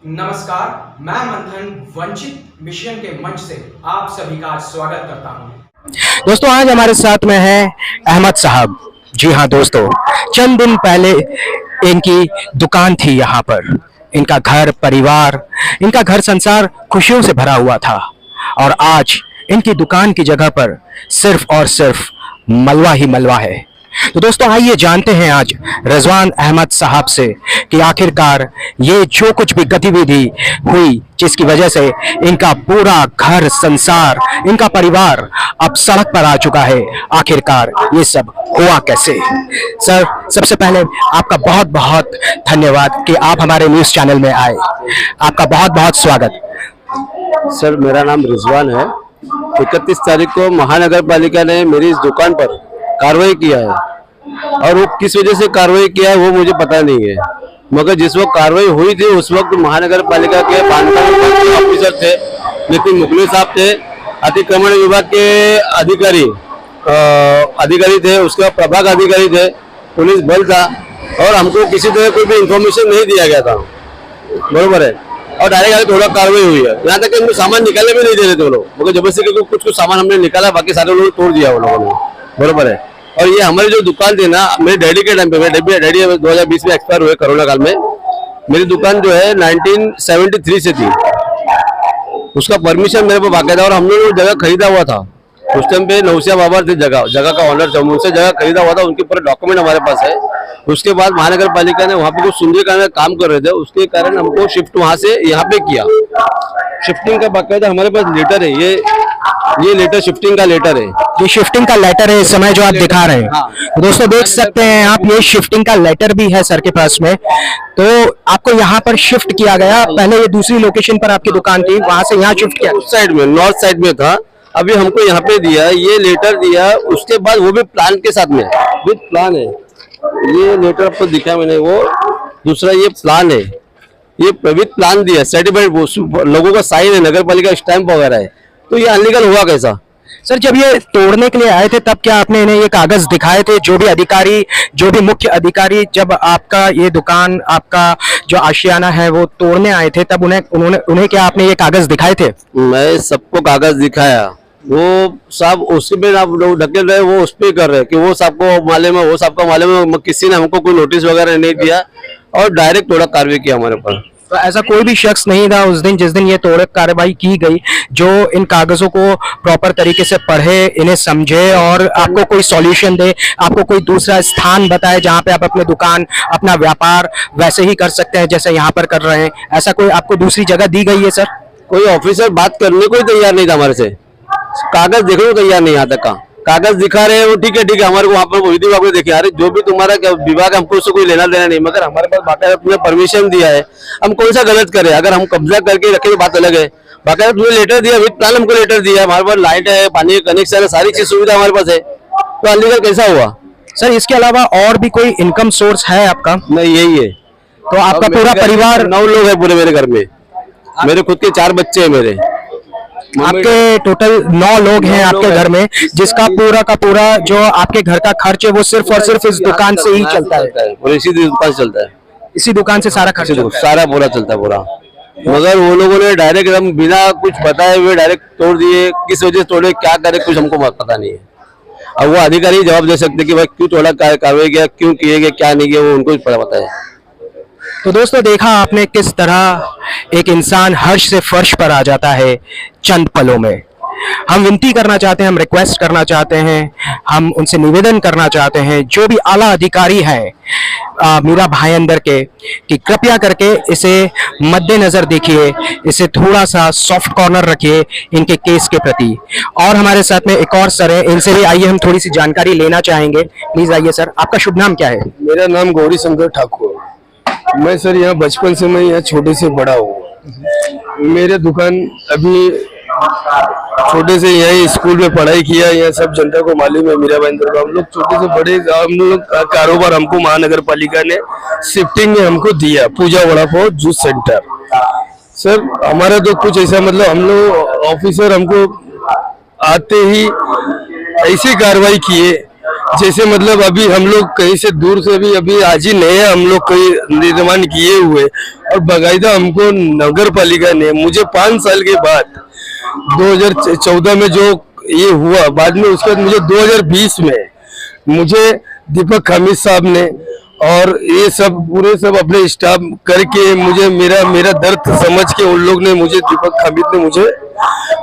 नमस्कार, मैं मंथन वंचित मिशन के मंच से आप सभी का स्वागत करता हूं। दोस्तों आज हमारे साथ में है अहमद साहब। जी हाँ दोस्तों, चंद दिन पहले इनकी दुकान थी यहाँ पर। इनका घर परिवार, इनका घर संसार खुशियों से भरा हुआ था और आज इनकी दुकान की जगह पर सिर्फ और सिर्फ मलबा ही मलबा है। तो दोस्तों आइए जानते हैं आज रिजवान अहमद साहब से कि आखिरकार ये जो कुछ भी गतिविधि हुई जिसकी वजह से इनका पूरा घर संसार, इनका परिवार अब सड़क पर आ चुका है, आखिरकार ये सब हुआ कैसे। सर सबसे पहले आपका बहुत बहुत धन्यवाद कि आप हमारे न्यूज़ चैनल में आए। आपका बहुत बहुत स्वागत। सर मेरा नाम रिजवान है। 31 तारीख को महानगर पालिका ने मेरी इस दुकान पर कार्रवाई किया है और वो किस वजह से कार्रवाई किया है वो मुझे पता नहीं है, मगर जिस वक्त कार्रवाई हुई थी उस वक्त महानगर पालिका के बांधकाम ऑफिसर थे, नितिन मुखले साहब थे, अतिक्रमण विभाग के अधिकारी थे, उसके बाद प्रभाग अधिकारी थे, पुलिस बल था और हमको किसी तरह कोई भी इंफॉर्मेशन नहीं दिया गया था। बरोबर है। और डायरेक्ट थोड़ा कार्रवाई हुई है, यहाँ तक कि हमको सामान निकालने भी नहीं दे रहे थे वो लोग, मगर जबरदस्ती कुछ सामान हमने निकाला, बाकी सारे लोग तोड़ दिया वो लोगों ने। बरोबर है। और ये हमारी जो दुकान थी ना, मेरे डैडी के टाइम पे, मेरे डैडी 2020 में एक्सपायर हुए कोरोना काल में। मेरी दुकान जो है 1973 से थी, उसका परमिशन मेरे पास बाकायदा, और हमने जो जगह खरीदा हुआ था उस टाइम पे नौसिया बाबर थे जगह का ऑनर थे, उनसे जगह खरीदा हुआ था, उनके पूरे डॉक्यूमेंट हमारे पास है। उसके बाद महानगर पालिका ने वहाँ पे कुछ सुंदरीकरण का काम कर रहे थे, उसके कारण हमको शिफ्ट वहाँ से यहाँ पे किया। शिफ्टिंग का बाकायदा हमारे पास लेटर है, ये लेटर शिफ्टिंग का लेटर है। ये शिफ्टिंग का लेटर है इस समय जो आप दिखा रहे हैं। हाँ। दोस्तों देख सकते हैं आप, ये शिफ्टिंग का लेटर भी है सर के पास में। तो आपको यहाँ पर शिफ्ट किया गया, पहले ये दूसरी लोकेशन पर आपकी दुकान थी, वहां से यहाँ शिफ्ट किया। उस साइड में, नॉर्थ साइड में था, अभी हमको यहाँ पे दिया, ये लेटर दिया, उसके बाद वो भी प्लान के साथ में, विद प्लान है। ये लेटर आपको दिखा मैंने, वो दूसरा ये प्लान है, ये विद प्लान दिया, सर्टिफाइड लोगों का साइन है, नगर पालिका स्टैंप वगैरह है। तो ये अनलीगल हुआ कैसा? सर जब ये तोड़ने के लिए आए थे तब क्या आपने इन्हें ये कागज दिखाए थे? जो भी अधिकारी, जो भी मुख्य अधिकारी जब आपका ये दुकान, आपका जो आशियाना है वो तोड़ने आए थे, तब उन्हें क्या आपने ये कागज दिखाए थे? मैं सबको कागज दिखाया, वो साहब उसके पे आप लोग ढकेल रहे, वो उस पे कर रहे कि वो सबको मालूम है, वो सबको मालूम है, किसी ने हमको कोई नोटिस वगैरह नहीं दिया और डायरेक्ट थोड़ा कार्रवाई किया हमारे पर। तो ऐसा कोई भी शख्स नहीं था उस दिन, जिस दिन ये तोड़ कार्रवाई की गई, जो इन कागजों को प्रॉपर तरीके से पढ़े, इन्हें समझे और आपको कोई सॉल्यूशन दे, आपको कोई दूसरा स्थान बताए जहां पे आप अपने दुकान, अपना व्यापार वैसे ही कर सकते हैं जैसे यहाँ पर कर रहे हैं? ऐसा कोई आपको दूसरी जगह दी गई है सर? कोई ऑफिसर बात करने को ही तैयार नहीं था हमारे से, कागज देखने को तैयार नहीं, यहाँ तक का कागज दिखा रहे हैं वो ठीक है, हमारे को वहाँ पर विधि विभाग ने देखे, अरे जो भी तुम्हारा विभाग, हमको उससे कोई लेना देना नहीं, मगर हमारे पास बाकायदा तुमने परमिशन दिया है, हम कौन सा गलत करें? अगर हम कब्जा करके रखे तो बात अलग है, बाकायदा तुमने लेटर दिया, विद प्लान हमको लेटर दिया, हमारे पास लाइट है, पानी का कनेक्शन है, सारी चीज सुविधा हमारे पास है, तो अनलीगल कैसा हुआ? सर इसके अलावा और भी कोई इनकम सोर्स है आपका? नहीं, यही है। तो आपका पूरा परिवार? 9 लोग है पूरे मेरे घर में, मेरे खुद के 4 बच्चे हैं मेरे। आपके टोटल 9 लोग हैं आपके घर में, जिसका पूरा का पूरा जो आपके घर का खर्च है वो सिर्फ और सिर्फ इस दुकान से ही चलता है और इसी दुकान से चलता है, इसी दुकान से सारा खर्च सारा पूरा चलता है पूरा। मगर वो लोगों ने डायरेक्ट एकदम बिना कुछ बताए हुए डायरेक्ट तोड़ दिए, किस वजह से तोड़े, क्या करे, कुछ हमको पता नहीं है। अब वो अधिकारी जवाब दे सकते कि भाई क्यों तोड़ा, कार्रवाई किया, क्यों किए गए, क्या नहीं किया, वो उनको पता है। तो दोस्तों देखा आपने किस तरह एक इंसान हर्ष से फर्श पर आ जाता है चंद पलों में। हम विनती करना चाहते हैं, हम रिक्वेस्ट करना चाहते हैं, हम उनसे निवेदन करना चाहते हैं, जो भी आला अधिकारी हैं मीरा भाईंदर के, कि कृपया करके इसे मद्देनजर देखिए, इसे थोड़ा सा सॉफ्ट कॉर्नर रखिए इनके केस के प्रति। और हमारे साथ में एक और सर है, इनसे भी आइए हम थोड़ी सी जानकारी लेना चाहेंगे। प्लीज आइए सर, आपका शुभ नाम क्या है? मेरा नाम गौरी शंकर ठाकुर। मैं सर यहाँ बचपन से, मैं यहाँ छोटे से बड़ा हूँ। मेरे दुकान अभी छोटे से यही स्कूल में पढ़ाई किया, यहाँ सब जनता को मालूम है मीरा भाईंदर को। हम लोग छोटे से बड़े, हम लोग कारोबार हमको महानगर पालिका ने शिफ्टिंग में हमको दिया, पूजा vada pav juice centre. Sir हमारा तो कुछ ऐसा, मतलब हम लोग ऑफिसर हमको आते ही ऐसी कार्रवाई किए जैसे मतलब अभी हम लोग कहीं से दूर से भी अभी आज ही नए हम लोग कोई निर्माण किए हुए, और बाकायदा हमको नगर पालिका ने मुझे 5 साल के बाद 2014 में जो ये हुआ, बाद में उसके बाद मुझे 2020 में मुझे दीपक हामिद साहब ने और ये सब पूरे सब अपने स्टाफ करके मुझे मेरा दर्द समझ के उन लोग ने मुझे दीपक हामिद ने मुझे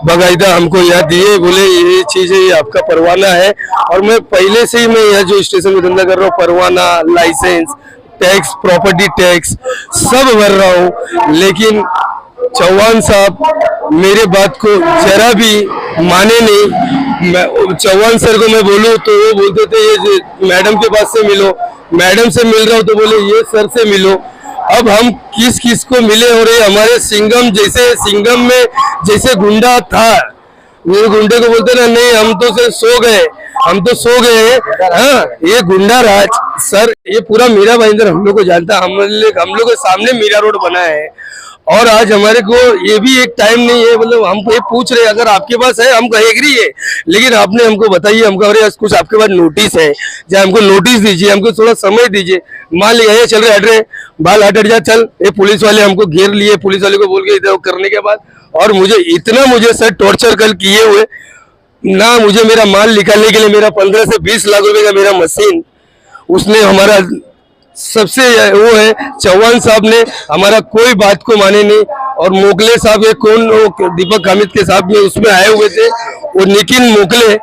बाकायदा हमको यहाँ दिए, बोले ये चीज है, ये आपका परवाना है। और मैं पहले से ही मैं यहाँ जो स्टेशन में धंधा कर रहा हूँ, परवाना, लाइसेंस, टैक्स, प्रॉपर्टी टैक्स सब भर रहा हूँ, लेकिन चौहान साहब मेरे बात को जरा भी माने नहीं। मैं चौहान सर को मैं बोलूँ तो वो बोलते थे ये मैडम के पास से मिलो, मैडम से मिल रहा हूँ तो बोले ये सर से मिलो। अब हम किस किस को मिले हो रहे, हमारे सिंघम में जैसे गुंडा था, ये गुंडे को बोलते ना, नहीं हम तो सो गए हैं। हाँ, ये गुंडा राज सर, ये पूरा मीरा भाईंदर हम लोग को जानता, हम लोग के सामने मीरा रोड बना है। और आज हमारे को ये भी एक टाइम नहीं है, मतलब हम ये पूछ रहे अगर आपके पास है, हम एग्री है, लेकिन आपने हमको बताइए, हमको अरे कुछ आपके पास नोटिस है, चाहे हमको नोटिस दीजिए, हमको थोड़ा समय दीजिए। मान लिया ये चल रहे हट रहे, बाल हट जा चल, ये पुलिस वाले हमको घेर लिए, पुलिस वाले को बोल के इधर करने के बाद, और मुझे सर टॉर्चर कल किए हुए ना, मुझे मेरा माल निकालने के लिए मेरा 15 से 20 लाख रुपए का मेरा मशीन, उसने हमारा सबसे वो है चौहान साहब ने हमारा कोई बात को माने नहीं। और मोगले साहब ये कौन, दीपक हामिद के साथ में उसमें आए हुए थे, वो नितिन मोगले,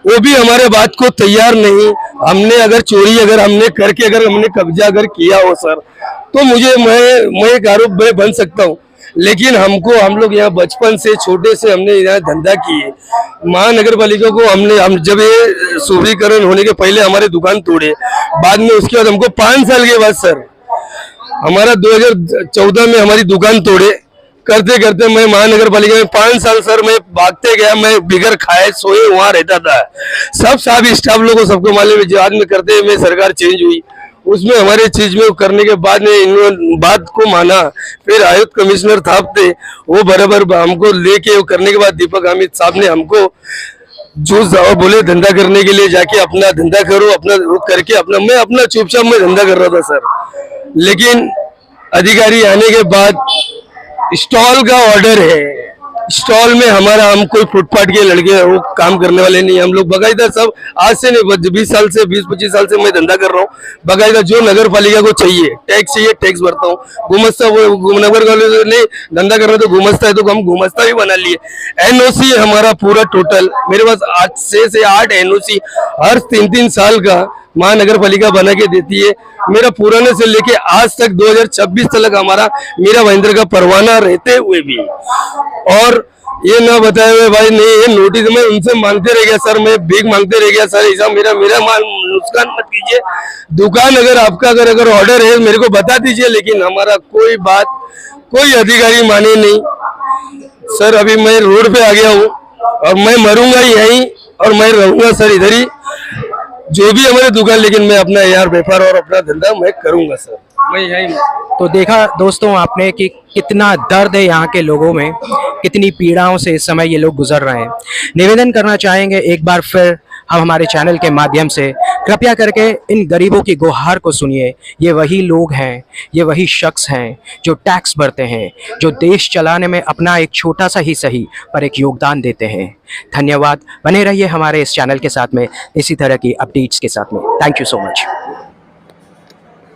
वो भी हमारे बात को तैयार नहीं। हमने अगर चोरी अगर हमने करके अगर हमने कब्जा अगर किया हो सर, तो मैं एक आरोप में बन सकता हूँ, लेकिन हम लोग यहाँ बचपन से छोटे से हमने यहाँ धंधा किए। महानगर पालिका को हम जब ये सुदृढ़ीकरण होने के पहले हमारे दुकान तोड़े, बाद में उसके बाद हमको 5 साल के बाद सर हमारा 2014 में हमारी दुकान तोड़े, करते करते मैं महानगर पालिका में 5 साल सर मैं भागते गया, मैं बिगर खाए सोए वहां रहता था। सब स्टाफ लोगों सबको मालूम है, बाद में करते में सरकार चेंज हुई, उसमें हमारे चीज में करने के बाद में इन्होंने बात को माना। फिर आयुक्त कमिश्नर साहब थे, वो बराबर हमको लेके वो करने के बाद दीपक हामिद साहब ने हमको जूस और बोले धंधा करने के लिए जाके अपना धंधा करो, अपना करके मैं अपना चुपचाप में धंधा कर रहा था सर। लेकिन अधिकारी आने के बाद स्टॉल का ऑर्डर है, स्टॉल में हम कोई फुटपाथ के लड़के वो काम करने वाले नहीं, हम लोग बकायदा सब आज से नहीं 20 साल से 20-25 साल से मैं धंधा कर रहा हूँ। बकायदा जो नगर पालिका को चाहिए टैक्स भरता हूँ। गुमस्ता वो नगर पालिका ने धंधा करना तो गुमस्ता है, तो हम गुमस्ता भी बना लिए। एनओसी हमारा पूरा टोटल मेरे पास 6 से 8 एनओसी हर 3-3 साल का महानगर पालिका बना के देती है। मेरा पुराने से लेके आज तक 2026 तक हमारा मीरा भाईंदर का परवाना रहते हुए भी, और ये ना बताए हुए भाई नहीं ये नोटिस मैं उनसे मांगते रह गया सर, मैं भीख मांगते रह गया सर, ऐसा मेरा माल नुकसान मत कीजिए। दुकान अगर आपका अगर ऑर्डर है मेरे को बता दीजिए, लेकिन हमारा कोई बात कोई अधिकारी माने नहीं सर। अभी मैं रोड पे आ गया हूँ और मैं मरूंगा यहीं और मैं रहूंगा सर इधर ही, जो भी हमारे दुकान, लेकिन मैं अपना यार व्यापार और अपना धंधा मैं करूंगा सर, मैं यही। तो देखा दोस्तों आपने कि कितना दर्द है यहाँ के लोगों में, कितनी पीड़ाओं से इस समय ये लोग गुजर रहे हैं। निवेदन करना चाहेंगे एक बार फिर हम हमारे चैनल के माध्यम से, कृपया करके इन गरीबों की गुहार को सुनिए। ये वही लोग हैं, ये वही शख्स हैं जो टैक्स भरते हैं, जो देश चलाने में अपना एक छोटा सा ही सही पर एक योगदान देते हैं। धन्यवाद, बने रहिए हमारे इस चैनल के साथ में इसी तरह की अपडेट्स के साथ में। Thank you so much.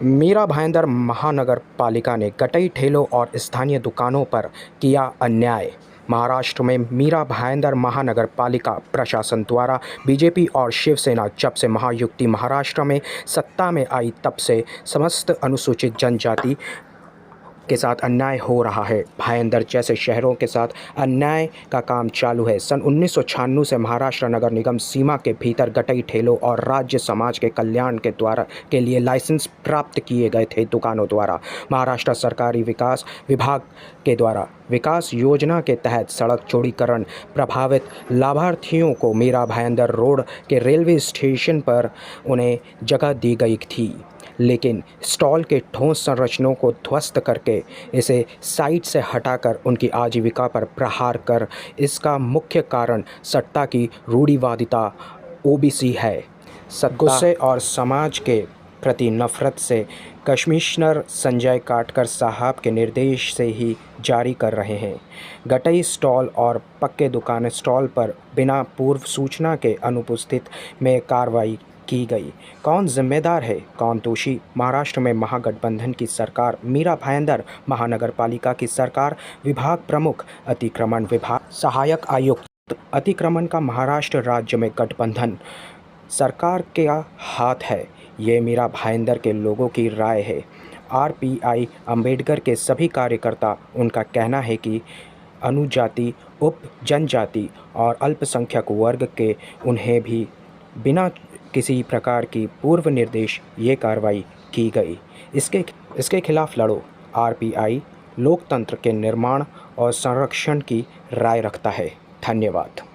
Mira Bhayandar महानगर पालिका ने गटई ठेलों और स्थानीय दुकानों पर किया अन्याय। महाराष्ट्र में मीरा भाईंदर महानगर पालिका प्रशासन द्वारा बीजेपी और शिवसेना जब से महायुति महाराष्ट्र में सत्ता में आई तब से समस्त अनुसूचित जनजाति के साथ अन्याय हो रहा है। भाईंदर जैसे शहरों के साथ अन्याय का काम चालू है। सन 1996 से महाराष्ट्र नगर निगम सीमा के भीतर गटई ठेलों और राज्य समाज के कल्याण के लिए लाइसेंस प्राप्त किए गए थे दुकानों द्वारा। महाराष्ट्र सरकारी विकास विभाग के द्वारा विकास योजना के तहत सड़क चौड़ीकरण प्रभावित लाभार्थियों को मीरा भाईंदर रोड के रेलवे स्टेशन पर उन्हें जगह दी गई थी, लेकिन स्टॉल के ठोस संरचनाओं को ध्वस्त करके इसे साइट से हटाकर उनकी आजीविका पर प्रहार कर, इसका मुख्य कारण सत्ता की रूढ़िवादिता ओबीसी है। गुस्से और समाज के प्रति नफरत से कमिश्नर संजय काटकर साहब के निर्देश से ही जारी कर रहे हैं। गटई स्टॉल और पक्के दुकान स्टॉल पर बिना पूर्व सूचना के अनुपस्थित में कार्रवाई की गई। कौन जिम्मेदार है, कौन दोषी? महाराष्ट्र में महागठबंधन की सरकार, मीरा भाईंदर महानगर पालिका की सरकार, विभाग प्रमुख, अतिक्रमण विभाग सहायक आयुक्त, अतिक्रमण का महाराष्ट्र राज्य में गठबंधन सरकार का हाथ है। ये मीरा भाईंदर के लोगों की राय है। आरपीआई अंबेडकर के सभी कार्यकर्ता, उनका कहना है कि अनुजाति, उप जनजाति और अल्पसंख्यक वर्ग के उन्हें भी बिना किसी प्रकार की पूर्व निर्देश ये कार्रवाई की गई। इसके खिलाफ लड़ो। आरपीआई लोकतंत्र के निर्माण और संरक्षण की राय रखता है। धन्यवाद।